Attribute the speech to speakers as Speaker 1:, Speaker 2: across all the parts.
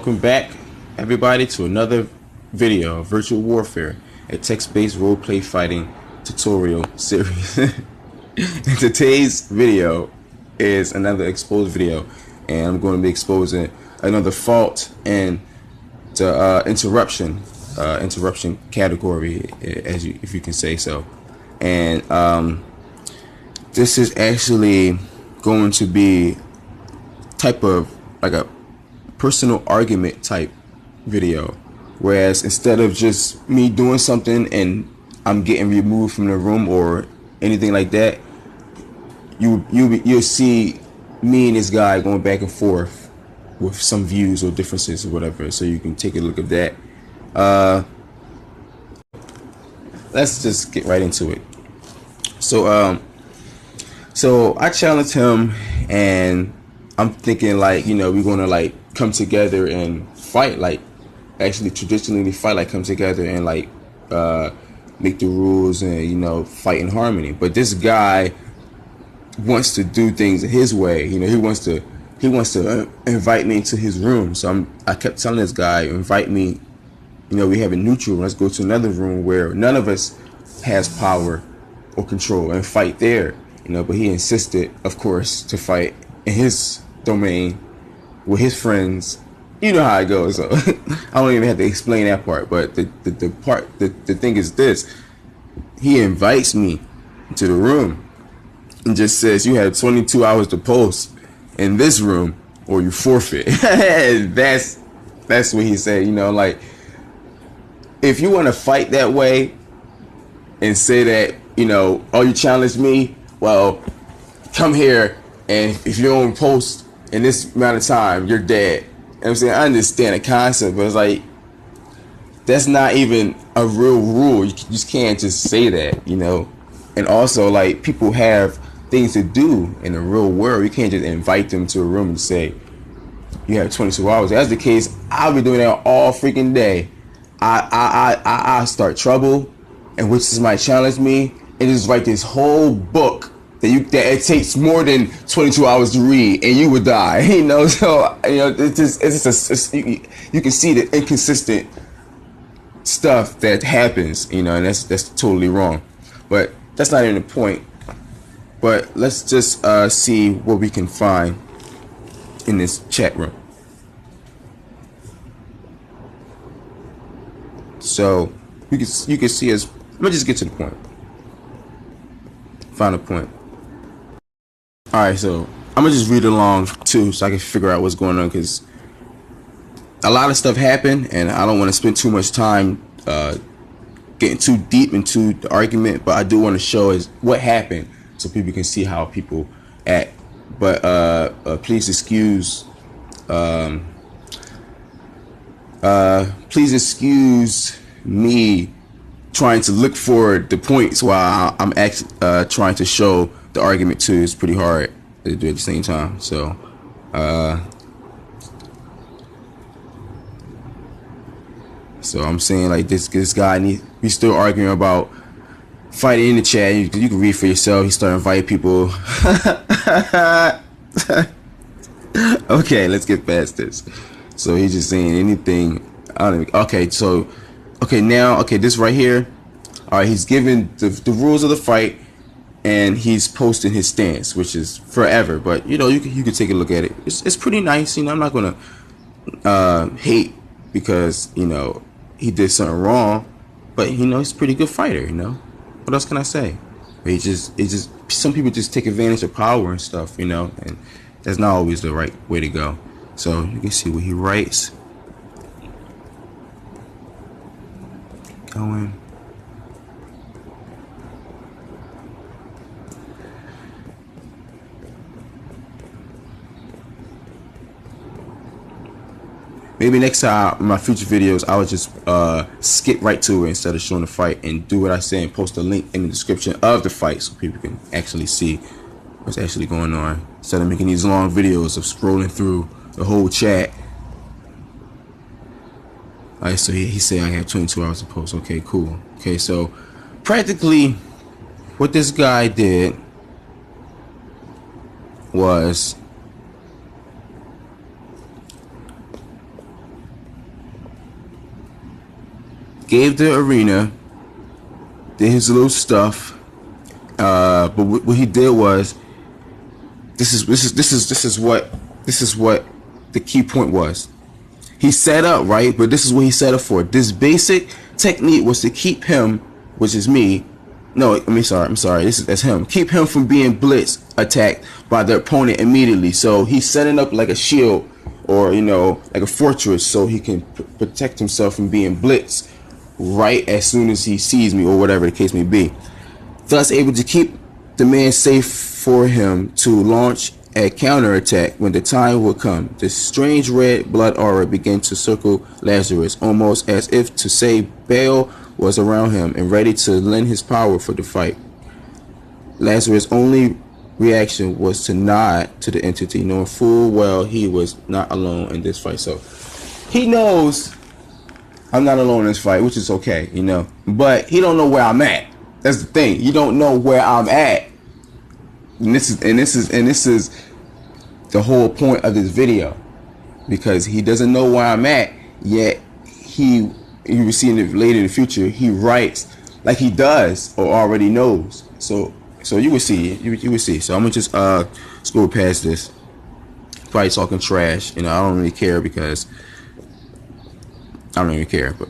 Speaker 1: Welcome back, everybody, to another video of Virtual Warfare, a text-based role-play fighting tutorial series. And today's video is another exposed video, and I'm going to be exposing another fault in the interruption category, if you can say so. And this is actually going to be type of like a personal argument type video, whereas instead of just me doing something and I'm getting removed from the room or anything like that, you'll see me and this guy going back and forth with some views or differences or whatever. So you can take a look at that. Let's just get right into it. So I challenged him, and I'm thinking, like, we're gonna like come together and fight, like actually traditionally fight, like come together and like make the rules and fight in harmony. But this guy wants to do things his way. He wants to invite me into his room. So I kept telling this guy, invite me, we have a neutral, let's go to another room where none of us has power or control and fight there. But he insisted, of course, to fight in his domain with his friends. You know how it goes. So I don't even have to explain that part. But the thing is this: he invites me to the room and just says, "You have 22 hours to post in this room, or you forfeit." that's what he said. Like, if you want to fight that way and say that, oh, you challenged me, well, come here, and if you don't post in this amount of time, you're dead. I'm saying, I understand the concept, but it's like, that's not even a real rule. You just can't just say that, And also, like, people have things to do in the real world. You can't just invite them to a room and say, you have 22 hours. If that's the case, I'll be doing that all freaking day. I start trouble, and which is might challenge me, and just write this whole book that it takes more than 22 hours to read, and you would die. So you can see the inconsistent stuff that happens, and that's totally wrong. But that's not even the point. But let's just see what we can find in this chat room. So you can see us. Let me just get to the point. Final point. Alright, so I'm gonna just read along too, so I can figure out what's going on, because a lot of stuff happened and I don't want to spend too much time getting too deep into the argument, but I do want to show is what happened so people can see how people act. But please excuse me trying to look for the points while I'm actually trying to show the argument too. It's pretty hard to do at the same time. So I'm saying, like, this guy we still arguing about fighting in the chat. You can read for yourself. He started inviting people. Okay, let's get past this. So he's just saying anything. I don't even, okay, so this right here. All right, he's giving the rules of the fight, and he's posting his stance, which is forever. But you can take a look at it. It's pretty nice. I'm not gonna hate because he did something wrong, but he's a pretty good fighter. What else can I say? But it's just some people just take advantage of power and stuff. And that's not always the right way to go. So you can see what he writes. Going. Maybe next time in my future videos, I would just skip right to it instead of showing the fight, and do what I say and post a link in the description of the fight so people can actually see what's actually going on, instead of making these long videos of scrolling through the whole chat. Alright, so he said I have 22 hours to post. Okay, cool. Okay, so practically what this guy did was gave the arena, did his little stuff, but what he did was, this is what the key point was. He set up, right, but this is what he set up for. This basic technique was to keep him, which is me. No, I'm sorry. That's him. Keep him from being blitz attacked by the opponent immediately. So he's setting up like a shield, or like a fortress, so he can protect himself from being blitzed right as soon as he sees me, or whatever the case may be. Thus able to keep the man safe for him to launch a counterattack when the time would come. The strange red blood aura began to circle Lazarus, almost as if to say Baal was around him and ready to lend his power for the fight. Lazarus' only reaction was to nod to the entity, knowing full well he was not alone in this fight. So he knows I'm not alone in this fight, which is okay, but he don't know where I'm at. That's the thing. You don't know where I'm at. And this is the whole point of this video, because he doesn't know where I'm at, yet you will see later in the future, he writes like he does or already knows. So you will see. You will see. So I'm gonna just scroll past this. Probably talking trash. I don't really care, because I don't even care. But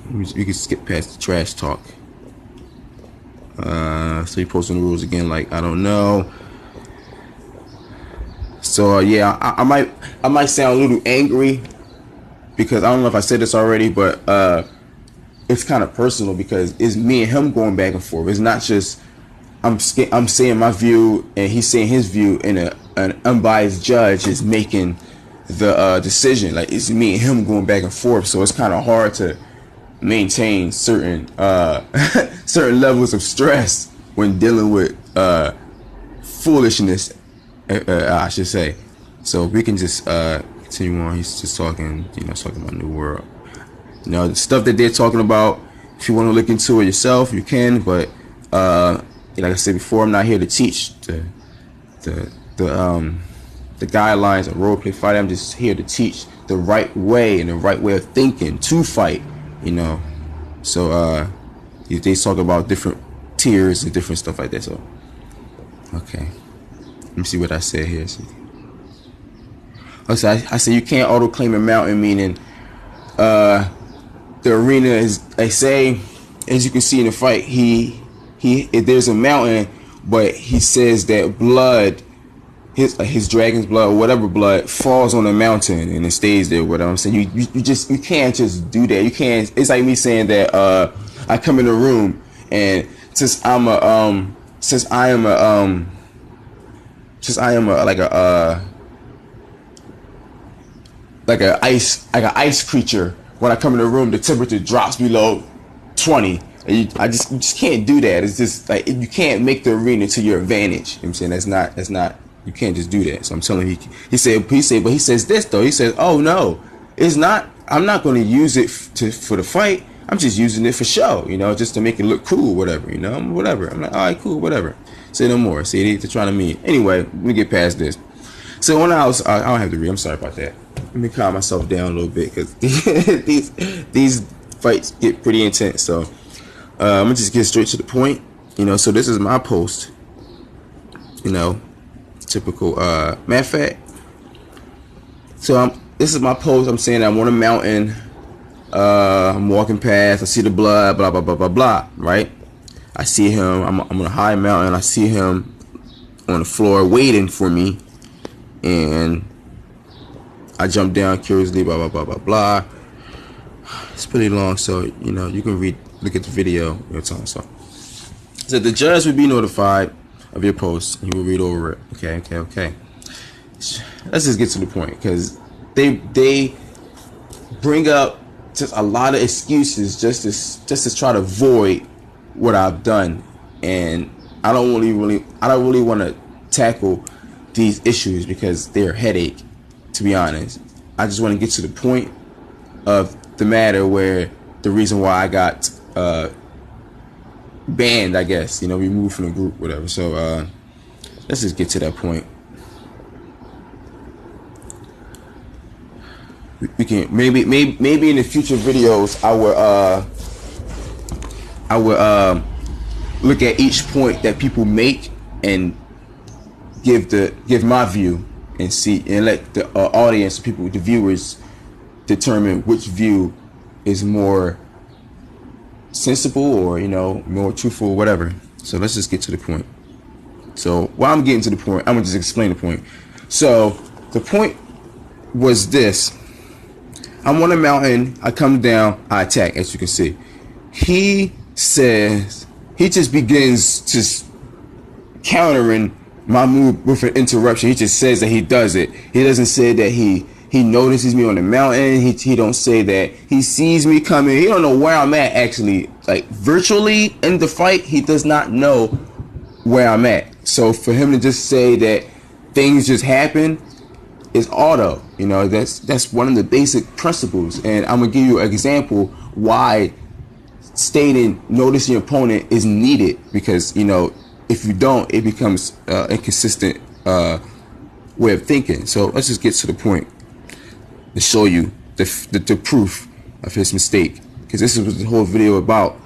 Speaker 1: we can skip past the trash talk. So he posting the rules again, like I don't know. So yeah, I might sound a little angry, because I don't know if I said this already, but it's kind of personal, because it's me and him going back and forth. It's not just I'm saying my view and he's saying his view, and an unbiased judge is making the decision. Like, it's me and him going back and forth, so it's kind of hard to maintain certain certain levels of stress when dealing with foolishness, I should say. So we can just continue on. He's just talking, talking about New World. The stuff that they're talking about, if you want to look into it yourself, you can. But like I said before, I'm not here to teach the guidelines of roleplay fighting. I'm just here to teach the right way and the right way of thinking to fight. So they talk about different tiers and different stuff like that. So okay, let me see what I said here. I said you can't auto claim a mountain, meaning the arena is, they say, as you can see in the fight, there's a mountain, but he says that blood, his dragon's blood or whatever blood, falls on the mountain and it stays there. What I'm saying, you can't just do that. You can't. It's like me saying that I come in the room, and since I am like an ice creature. When I come in the room, the temperature drops below 20. And you just can't do that. It's just like, you can't make the arena to your advantage. You know what I'm saying? That's not. You can't just do that. So I'm telling him, he said, but he says this though. He says, oh no, it's not. I'm not going to use it for the fight. I'm just using it for show, just to make it look cool, whatever, whatever. I'm like, all right, cool, whatever. Say no more. See, they're trying to mean. Anyway, let me get past this. So when I don't have to read. I'm sorry about that. Let me calm myself down a little bit, because these fights get pretty intense. So I'm gonna just get straight to the point. So this is my post. Typical. Matter of fact, so this is my post. I'm saying I'm on a mountain. I'm walking past. I see the blood. Blah blah blah blah blah. Right. I see him. I'm on a high mountain. I see him on the floor waiting for me, and I jump down curiously. Blah blah blah blah blah. It's pretty long, so you can look at the video your time. So the judge will be notified of your post. He will read over it. Okay. Let's just get to the point, because they bring up just a lot of excuses just to try to avoid what I've done, and I don't really want to tackle these issues because they're a headache, to be honest. I just want to get to the point of the matter, where the reason why I got banned, I guess, removed from the group, whatever. So let's just get to that point. we can maybe in the future videos I would look at each point that people make and give my view and see and let the audience, people, the viewers, determine which view is more sensible or more truthful or whatever. So let's just get to the point. So while I'm getting to the point, I'm gonna just explain the point. So the point was this: I'm on a mountain, I come down, I attack, as you can see. He says, he just begins just countering my move with an interruption. He just says that he does it. He doesn't say that he notices me on the mountain. He don't say that he sees me coming. He don't know where I'm at, actually. Like, virtually in the fight, he does not know where I'm at. So for him to just say that things just happen is auto. That's one of the basic principles. And I'm gonna give you an example why stating noticing your opponent is needed, because if you don't, it becomes inconsistent way of thinking. So let's just get to the point to show you the proof of his mistake, because this is what the whole video about,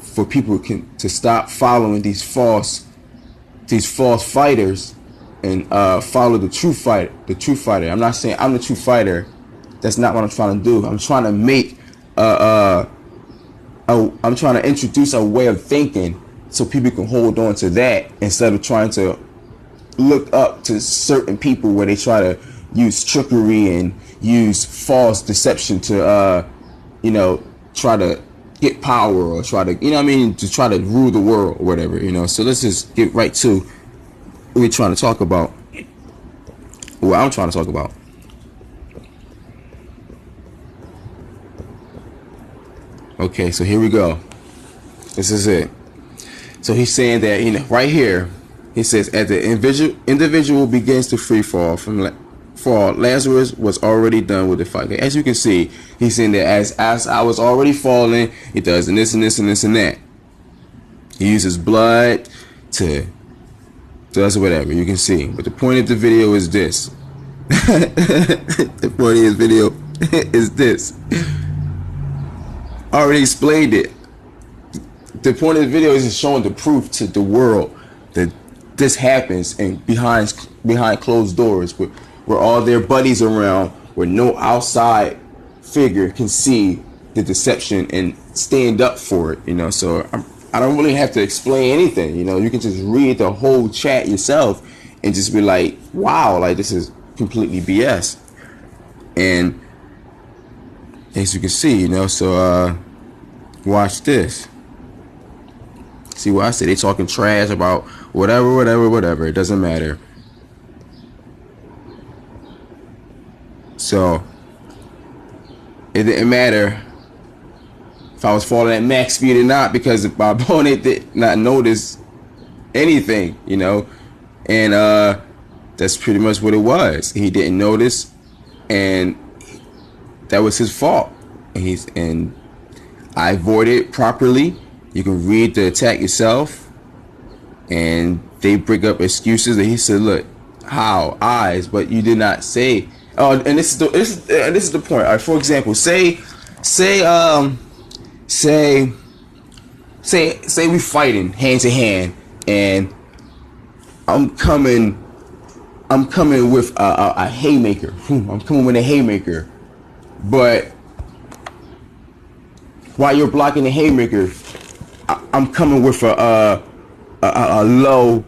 Speaker 1: for people to stop following these false fighters and follow the true fighter. I'm not saying I'm the true fighter. That's not what I'm trying to do. I'm trying to make I'm trying to introduce a way of thinking so people can hold on to that, instead of trying to look up to certain people where they try to use trickery and use false deception to try to get power, or try to to try to rule the world or whatever. So let's just get right to what we're trying to talk about, what I'm trying to talk about. Okay, so here we go. This is it. So he's saying that right here, he says, as the individual begins to free fall, Lazarus was already done with the fight. Okay, as you can see, he's saying that as I was already falling, he does and this and this and this and that. He uses blood to does whatever, you can see. But the point of the video is this. The point of his video is this. I already explained it. The point of the video is just showing the proof to the world that this happens, and behind closed doors, where all their buddies around, where no outside figure can see the deception and stand up for it. So I don't really have to explain anything. You can just read the whole chat yourself and just be like, wow, like, this is completely BS. And as you can see, so watch this. See what I said? They talking trash about whatever. It doesn't matter. So it didn't matter if I was falling at max speed or not, because my opponent did not notice anything, and that's pretty much what it was. He didn't notice, and that was his fault. And I avoided it properly. You can read the attack yourself, and they bring up excuses. And he said, "Look, how eyes, but you did not say." Oh, and this is the point. All right, for example, say we fighting hand to hand, and I'm coming with a haymaker. I'm coming with a haymaker, but while you're blocking the haymaker, I'm coming with a low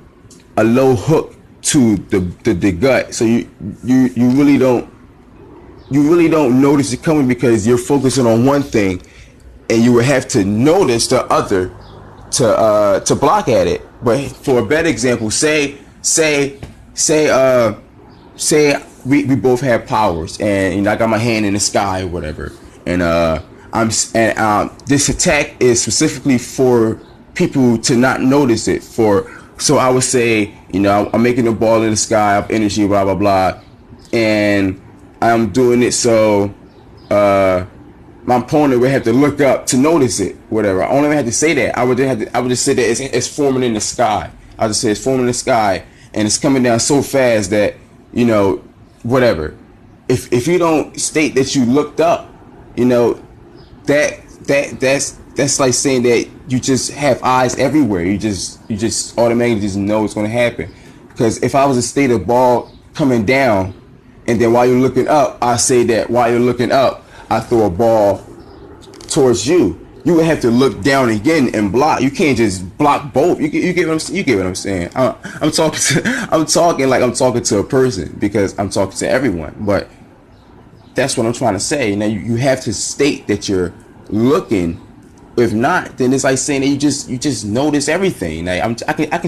Speaker 1: hook to the gut. So you really don't notice it coming, because you're focusing on one thing, and you would have to notice the other to block at it. But for a better example, say we both have powers, and I got my hand in the sky or whatever, and this attack is specifically for people to not notice it. So I would say, I'm making a ball in the sky, I have energy, blah blah blah, and I'm doing it so my opponent would have to look up to notice it, whatever. I don't even have to say that. I would just say that it's forming in the sky. I just say it's forming in the sky, and it's coming down so fast that whatever. if you don't state that you looked up, you know, that's like saying that you just have eyes everywhere. You just automatically just know what's going to happen. Because if I was to state a ball coming down, and then while you're looking up, I say that while you're looking up, I throw a ball towards you. You would have to look down again and block. You can't just block both. You get what I'm saying. I'm talking to a person, because I'm talking to everyone. But that's what I'm trying to say. Now you have to state that you're looking. If not, then it's like saying that you just notice everything. Like I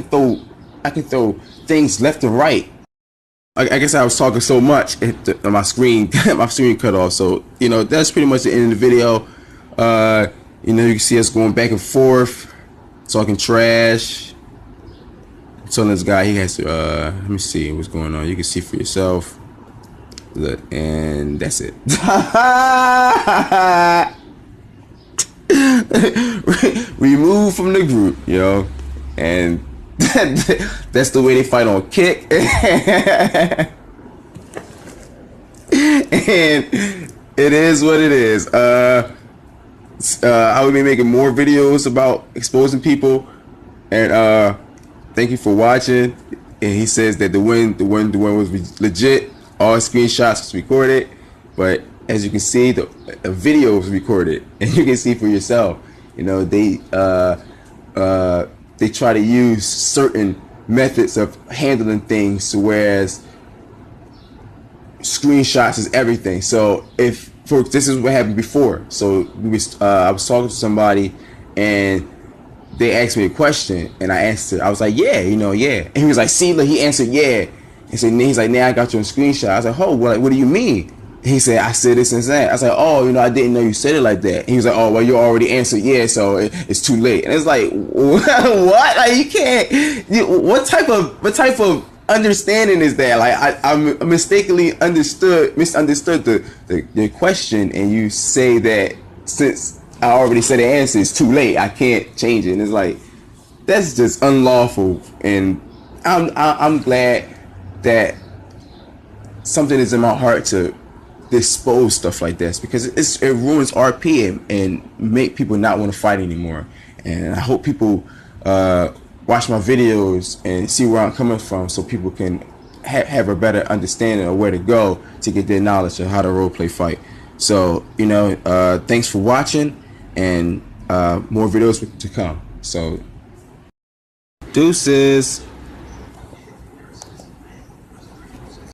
Speaker 1: can throw things left and right. I guess I was talking so much, my screen cut off. So you know, that's pretty much the end of the video. You know, you can see us going back and forth, talking trash. I'm telling this guy he has to. Let me see what's going on. You can see for yourself. Look, and that's it. Remove from the group, you know, and that's the way they fight on Kick. And it is what it is. I will be making more videos about exposing people, and thank you for watching. And he says that the win was legit. All screenshots was recorded, but as you can see, the video was recorded, and you can see for yourself. You know, they try to use certain methods of handling things, to whereas screenshots is everything. So this is what happened before. So I was talking to somebody, and they asked me a question, and I answered. I was like, yeah, you know, yeah. And he was like, see, look, he answered, yeah. And so he's like, now I got you on screenshot. I was like, oh, what do you mean? He said, I said this and that. I was like, oh, you know, I didn't know you said it like that. And he was like, oh, well, you already answered yeah, so it's too late. And it's like, what? Like, you can't. What type of understanding is that? Like, I mistakenly misunderstood the question, and you say that since I already said the answer, it's too late. I can't change it. And it's like, that's just unlawful. And I'm glad that something is in my heart to expose stuff like this, because it ruins RP and make people not want to fight anymore. And I hope people watch my videos and see where I'm coming from, so people can have a better understanding of where to go to get their knowledge of how to roleplay fight. So, you know, thanks for watching, and more videos to come. So, deuces.